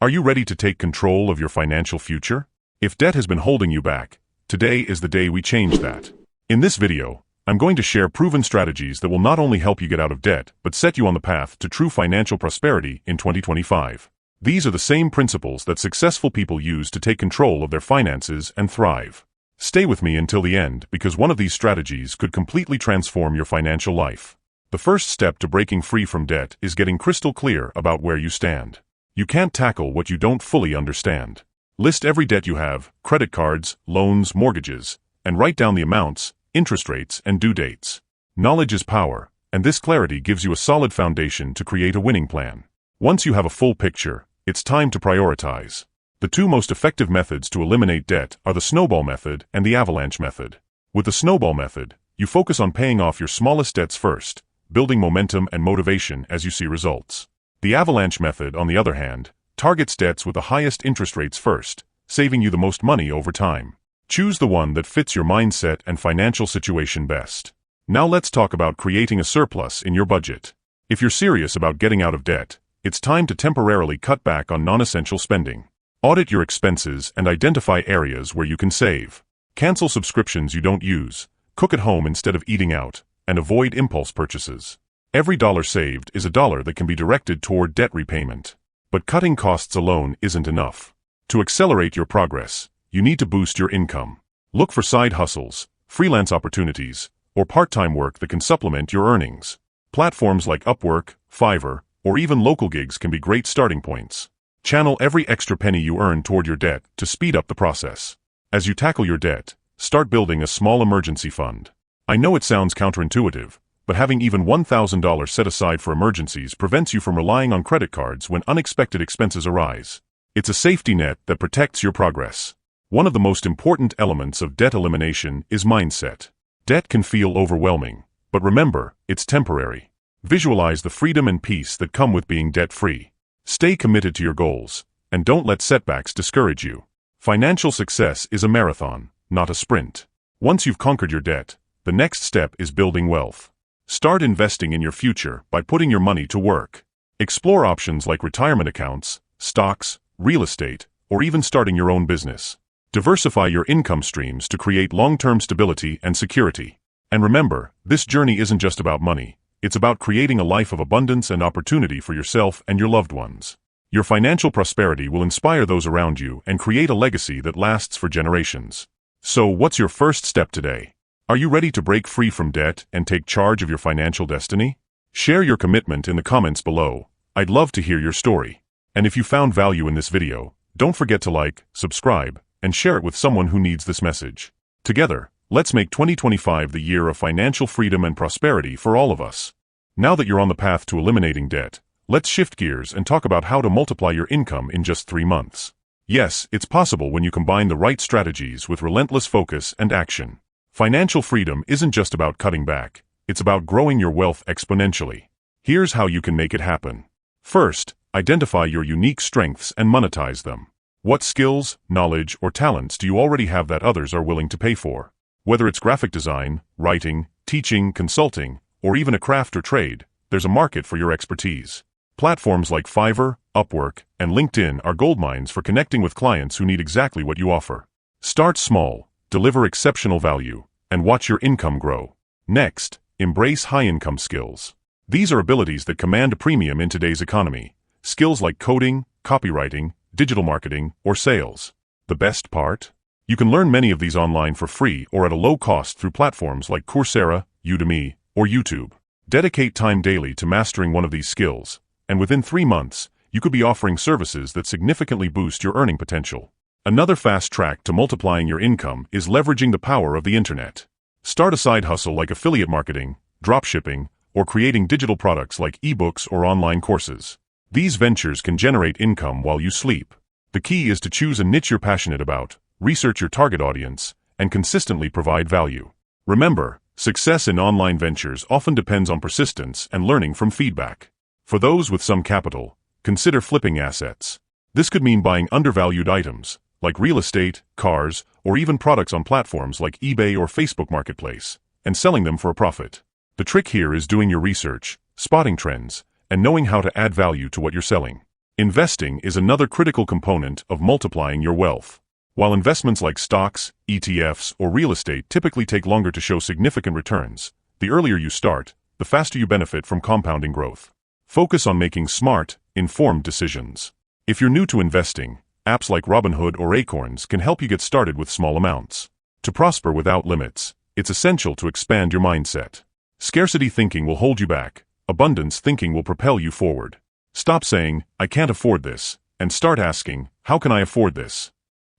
Are you ready to take control of your financial future? If debt has been holding you back, today is the day we change that. In this video, I'm going to share proven strategies that will not only help you get out of debt, but set you on the path to true financial prosperity in 2025. These are the same principles that successful people use to take control of their finances and thrive. Stay with me until the end because one of these strategies could completely transform your financial life. The first step to breaking free from debt is getting crystal clear about where you stand. You can't tackle what you don't fully understand. List every debt you have, credit cards, loans, mortgages, and write down the amounts, interest rates, and due dates. Knowledge is power, and this clarity gives you a solid foundation to create a winning plan. Once you have a full picture, it's time to prioritize. The two most effective methods to eliminate debt are the snowball method and the avalanche method. With the snowball method, you focus on paying off your smallest debts first, building momentum and motivation as you see results. The avalanche method, on the other hand, targets debts with the highest interest rates first, saving you the most money over time. Choose the one that fits your mindset and financial situation best. Now let's talk about creating a surplus in your budget. If you're serious about getting out of debt, it's time to temporarily cut back on non-essential spending. Audit your expenses and identify areas where you can save. Cancel subscriptions you don't use, cook at home instead of eating out, and avoid impulse purchases. Every dollar saved is a dollar that can be directed toward debt repayment. But cutting costs alone isn't enough. To accelerate your progress, you need to boost your income. Look for side hustles, freelance opportunities, or part-time work that can supplement your earnings. Platforms like Upwork, Fiverr, or even local gigs can be great starting points. Channel every extra penny you earn toward your debt to speed up the process. As you tackle your debt, start building a small emergency fund. I know it sounds counterintuitive, but having even $1,000 set aside for emergencies prevents you from relying on credit cards when unexpected expenses arise. It's a safety net that protects your progress. One of the most important elements of debt elimination is mindset. Debt can feel overwhelming, but remember, it's temporary. Visualize the freedom and peace that come with being debt-free. Stay committed to your goals, and don't let setbacks discourage you. Financial success is a marathon, not a sprint. Once you've conquered your debt, the next step is building wealth. Start investing in your future by putting your money to work. Explore options like retirement accounts, stocks, real estate, or even starting your own business. Diversify your income streams to create long-term stability and security. And remember, this journey isn't just about money. It's about creating a life of abundance and opportunity for yourself and your loved ones. Your financial prosperity will inspire those around you and create a legacy that lasts for generations. So, what's your first step today? Are you ready to break free from debt and take charge of your financial destiny? Share your commitment in the comments below. I'd love to hear your story. And if you found value in this video, don't forget to like, subscribe, and share it with someone who needs this message. Together, let's make 2025 the year of financial freedom and prosperity for all of us. Now that you're on the path to eliminating debt, let's shift gears and talk about how to multiply your income in just 3 months. Yes, it's possible when you combine the right strategies with relentless focus and action. Financial freedom isn't just about cutting back, it's about growing your wealth exponentially. Here's how you can make it happen. First, identify your unique strengths and monetize them. What skills, knowledge, or talents do you already have that others are willing to pay for? Whether it's graphic design, writing, teaching, consulting, or even a craft or trade, there's a market for your expertise. Platforms like Fiverr, Upwork, and LinkedIn are goldmines for connecting with clients who need exactly what you offer. Start small, deliver exceptional value, and watch your income grow. Next, embrace high-income skills. These are abilities that command a premium in today's economy. Skills like coding, copywriting, digital marketing, or sales. The best part? You can learn many of these online for free or at a low cost through platforms like Coursera, Udemy, or YouTube. Dedicate time daily to mastering one of these skills, and within 3 months, you could be offering services that significantly boost your earning potential. Another fast track to multiplying your income is leveraging the power of the internet. Start a side hustle like affiliate marketing, dropshipping, or creating digital products like ebooks or online courses. These ventures can generate income while you sleep. The key is to choose a niche you're passionate about, research your target audience, and consistently provide value. Remember, success in online ventures often depends on persistence and learning from feedback. For those with some capital, consider flipping assets. This could mean buying undervalued items, like real estate, cars, or even products on platforms like eBay or Facebook Marketplace, and selling them for a profit. The trick here is doing your research, spotting trends, and knowing how to add value to what you're selling. Investing is another critical component of multiplying your wealth. While investments like stocks, ETFs, or real estate typically take longer to show significant returns, the earlier you start, the faster you benefit from compounding growth. Focus on making smart, informed decisions. If you're new to investing, apps like Robinhood or Acorns can help you get started with small amounts. To prosper without limits, it's essential to expand your mindset. Scarcity thinking will hold you back. Abundance thinking will propel you forward. Stop saying, "I can't afford this," and start asking, "How can I afford this?"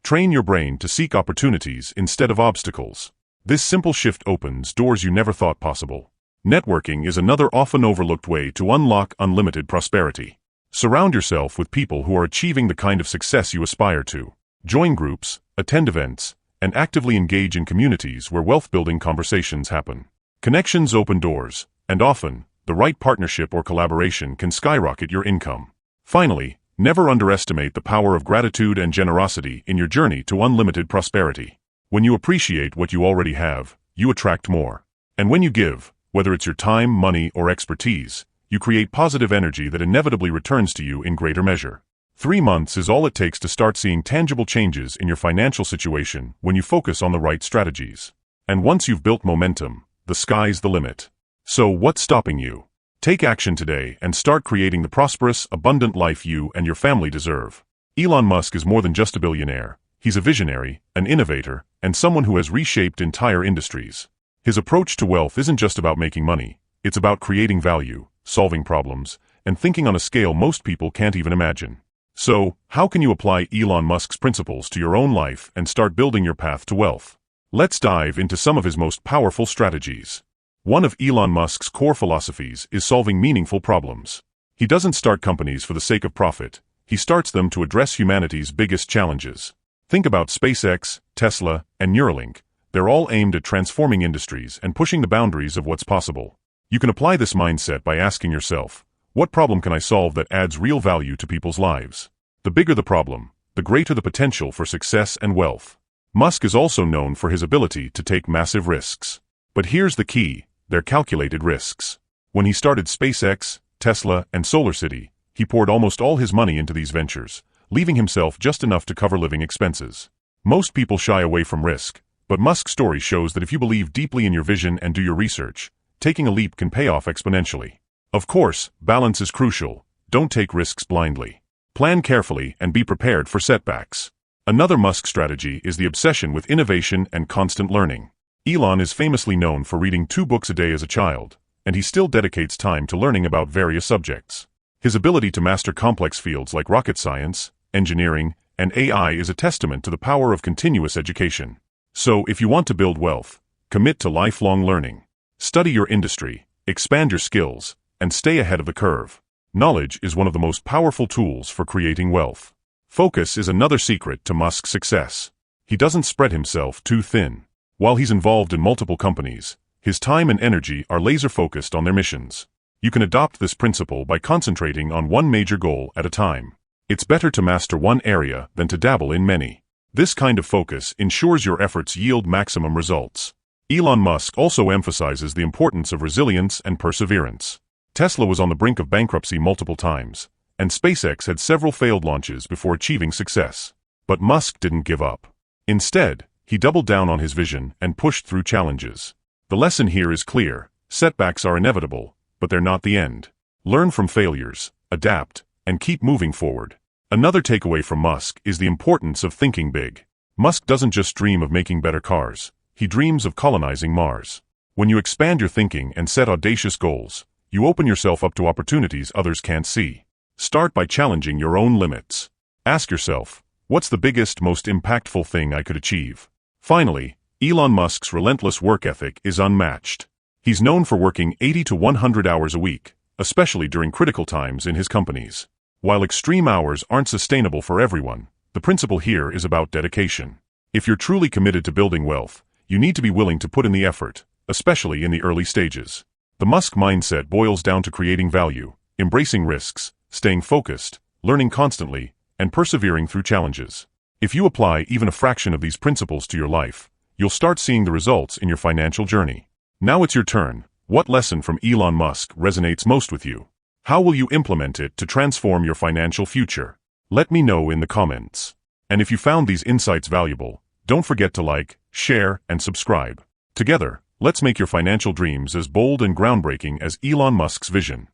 Train your brain to seek opportunities instead of obstacles. This simple shift opens doors you never thought possible. Networking is another often overlooked way to unlock unlimited prosperity. Surround yourself with people who are achieving the kind of success you aspire to. Join groups, attend events, and actively engage in communities where wealth-building conversations happen. Connections open doors, and often, the right partnership or collaboration can skyrocket your income. Finally, never underestimate the power of gratitude and generosity in your journey to unlimited prosperity. When you appreciate what you already have, you attract more. And when you give, whether it's your time, money, or expertise, you create positive energy that inevitably returns to you in greater measure. 3 months is all it takes to start seeing tangible changes in your financial situation when you focus on the right strategies. And once you've built momentum, the sky's the limit. So what's stopping you? Take action today and start creating the prosperous, abundant life you and your family deserve. Elon Musk is more than just a billionaire. He's a visionary, an innovator, and someone who has reshaped entire industries. His approach to wealth isn't just about making money. It's about creating value, solving problems, and thinking on a scale most people can't even imagine. So, how can you apply Elon Musk's principles to your own life and start building your path to wealth? Let's dive into some of his most powerful strategies. One of Elon Musk's core philosophies is solving meaningful problems. He doesn't start companies for the sake of profit. He starts them to address humanity's biggest challenges. Think about SpaceX, Tesla, and Neuralink. They're all aimed at transforming industries and pushing the boundaries of what's possible. You can apply this mindset by asking yourself, what problem can I solve that adds real value to people's lives? The bigger the problem, the greater the potential for success and wealth. Musk is also known for his ability to take massive risks. But here's the key, they're calculated risks. When he started SpaceX, Tesla, and SolarCity, he poured almost all his money into these ventures, leaving himself just enough to cover living expenses. Most people shy away from risk, but Musk's story shows that if you believe deeply in your vision and do your research, taking a leap can pay off exponentially. Of course, balance is crucial. Don't take risks blindly. Plan carefully and be prepared for setbacks. Another Musk strategy is the obsession with innovation and constant learning. Elon is famously known for reading 2 books a day as a child, and he still dedicates time to learning about various subjects. His ability to master complex fields like rocket science, engineering, and AI is a testament to the power of continuous education. So, if you want to build wealth, commit to lifelong learning. Study your industry, expand your skills, and stay ahead of the curve. Knowledge is one of the most powerful tools for creating wealth. Focus is another secret to Musk's success. He doesn't spread himself too thin. While he's involved in multiple companies, his time and energy are laser-focused on their missions. You can adopt this principle by concentrating on one major goal at a time. It's better to master one area than to dabble in many. This kind of focus ensures your efforts yield maximum results. Elon Musk also emphasizes the importance of resilience and perseverance. Tesla was on the brink of bankruptcy multiple times, and SpaceX had several failed launches before achieving success. But Musk didn't give up. Instead, he doubled down on his vision and pushed through challenges. The lesson here is clear. Setbacks are inevitable, but they're not the end. Learn from failures, adapt, and keep moving forward. Another takeaway from Musk is the importance of thinking big. Musk doesn't just dream of making better cars. He dreams of colonizing Mars. When you expand your thinking and set audacious goals, you open yourself up to opportunities others can't see. Start by challenging your own limits. Ask yourself, what's the biggest, most impactful thing I could achieve? Finally, Elon Musk's relentless work ethic is unmatched. He's known for working 80 to 100 hours a week, especially during critical times in his companies. While extreme hours aren't sustainable for everyone, the principle here is about dedication. If you're truly committed to building wealth, you need to be willing to put in the effort, especially in the early stages. The Musk mindset boils down to creating value, embracing risks, staying focused, learning constantly, and persevering through challenges. If you apply even a fraction of these principles to your life, you'll start seeing the results in your financial journey. Now it's your turn. What lesson from Elon Musk resonates most with you? How will you implement it to transform your financial future? Let me know in the comments. And if you found these insights valuable, don't forget to like, share, and subscribe. Together, let's make your financial dreams as bold and groundbreaking as Elon Musk's vision.